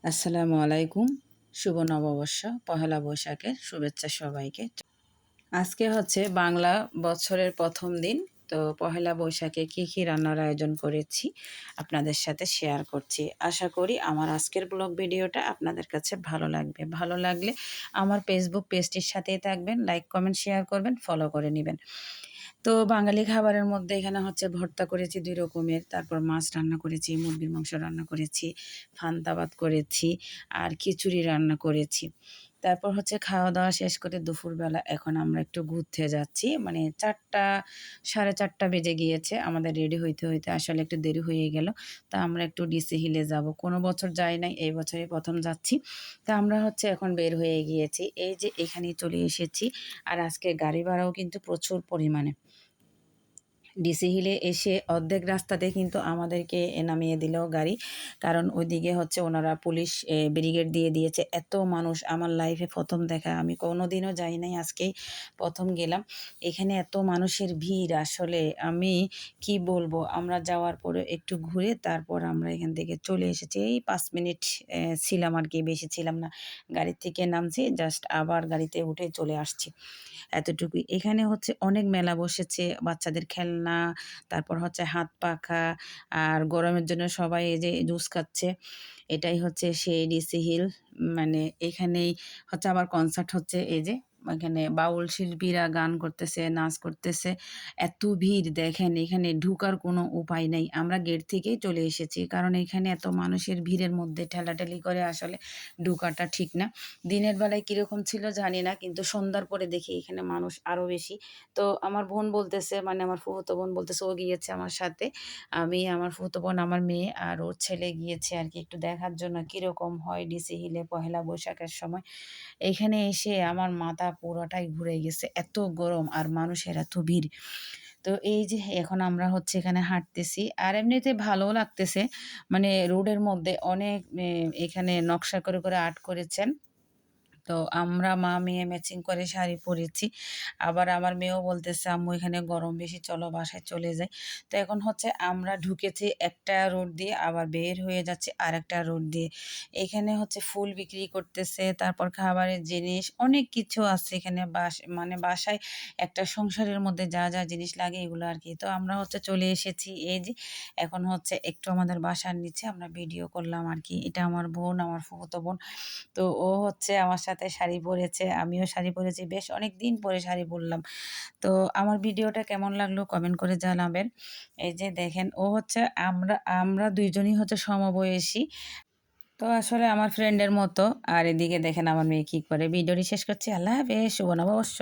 আসসালামু আলাইকুম। শুভ নববর্ষ, পহেলা বৈশাখের শুভেচ্ছা সবাইকে। আজকে হচ্ছে বাংলা বছরের প্রথম দিন। তো পহেলা বৈশাখে কী রান্নার আয়োজন করেছি আপনাদের সাথে শেয়ার করছি। আশা করি আমার আজকের ব্লগ ভিডিওটা আপনাদের কাছে ভালো লাগবে। ভালো লাগলে আমার ফেসবুক পেজটির সাথেই থাকবেন, লাইক কমেন্ট শেয়ার করবেন, ফলো করে নেবেন। তো বাঙালি খাবারের মধ্যে এখানে হচ্ছে ভর্তা করেছি ২ রকমের, তারপর মাছ রান্না করেছি, মুরগির মাংস রান্না করেছি, পান্তা ভাত করেছি আর খিচুড়ি রান্না করেছি। তারপর হচ্ছে খাওয়া-দাওয়া শেষ করে দুপুরবেলা এখন আমরা একটু ঘুরতে যাচ্ছি। মানে ৪টা ৪:৩০ বেজে গিয়েছে। আমাদের রেডি হইতে আসলে একটু দেরি হয়ে গেল। তা আমরা একটু ডিসি হিলে যাব। কোনো বছর যাই নাই, এই বছরই ১ম যাচ্ছি। তা আমরা হচ্ছে এখন বের হয়ে গিয়েছি। এই যে এখানেই চলে এসেছি। আর আজকে গাড়ি ভাড়াও কিন্তু প্রচুর পরিমাণে। ডিসি হিলে এসে অর্ধেক রাস্তাতে কিন্তু আমাদেরকে নামিয়ে দিল গাড়ি। কারণ ওইদিকে হচ্ছে ওনারা পুলিশ ব্যারিকেড দিয়ে দিয়েছে। এত মানুষ আমার লাইফে ১ম দেখা। আমি কোনোদিনও যাই নাই, আজকেই ১ম গেলাম। এখানে এত মানুষের ভিড় আসলে আমি কি বলবো? আমরা যাওয়ার পরে একটু ঘুরে তারপর আমরা এখান থেকে চলে এসেছি। এই ৫ মিনিট ছিলাম আরকি, বেশি ছিলাম না। গাড়ি থেকে নামছি, জাস্ট আবার গাড়িতে উঠে চলে আসছি। এতটুকুই। এখানে হচ্ছে অনেক মেলা বসেছে, বাচ্চাদের খেলনা, তারপর হচ্ছে হাত পাখা, আর গরমের জন্য সবাই এই যে জুস খাচ্ছে। এটাই হচ্ছে সেই ডিসি হিল। মানে এখানেই হচ্ছে আবার কনসার্ট হচ্ছে, এই যে এখানে বাউল শিল্পীরা গান করতেছে, নাচ করতেছে। এত ভিড় দেখেন, এখানে ঢুকার কোনো উপায় নেই। আমরা গেট থেকেই চলে এসেছি। কারণ এখানে এত মানুষের ভিড়ের মধ্যে ঠেলাঠেলি করে আসলে ঢুকাটা ঠিক না। দিনের বেলায় কীরকম ছিল জানি না, কিন্তু সন্ধ্যার পরে দেখি এখানে মানুষ আরও বেশি। তো আমার বোন বলতেছে, মানে আমার ফুফুতো বোন বলতেছে, ও গিয়েছে আমার সাথে। আমি, আমার ফুফুতো বোন, আমার মেয়ে আর ওর ছেলে গিয়েছে আরকি একটু দেখার জন্য কীরকম হয় ডিসি হিলে পহেলা বৈশাখের সময়। এইখানে এসে আমার মাথা পুরোটাই ঘুরে গেছে। এত গরম আর মানুষের এত ভিড়। তো এই যে এখন আমরা হচ্ছে এখানে হাঁটতেছি। আর এমনিতে ভালোও লাগতেছে। মানে রোডের মধ্যে অনেক এখানে নকশা করে আর্ট করেছেন। তো আমরা মা-মেয়ে ম্যাচিং করে শাড়ি পরেছি। আবার আমার মেয়েও বলতেছে, "আম্মু এখানে গরম বেশি, চলো বাসায় চলে যাই।" তো এখন হচ্ছে আমরা ঢুকেছি একটা রোড দিয়ে, আবার বের হয়ে যাচ্ছি আরেকটা রোড দিয়ে। এখানে হচ্ছে ফুল বিক্রি করতেছে, তারপর খাবারের জিনিস, অনেক কিছু আছে এখানে। মানে বাসায় একটা সংসারের মধ্যে যা জিনিস লাগে এগুলো আরকি। তো আমরা হচ্ছে চলে এসেছি, এই যে এখন হচ্ছে একটু আমাদের বাসার নিচে আমরা ভিডিও করলাম আরকি। এটা আমার বোন, আমার ফুফুতো বোন। তো ও হচ্ছে আমার সাথে শাড়ি পরেছে, আমিও শাড়ি পরেছি। বেশ অনেকদিন পরে শাড়ি পরলাম। তো আমার ভিডিওটা কেমন লাগলো কমেন্ট করে জানাবেন। এই যে দেখেন, ও হচ্ছে আমরা আমরা ২ জনই হচ্ছে সমবয়সী। তো আসলে আমার ফ্রেন্ডের মতো। আর এদিকে দেখেন আমার মেয়ে কি করে। ভিডিওটি শেষ করছি। আল্লাহ হাফেজ। শুভ নববর্ষ।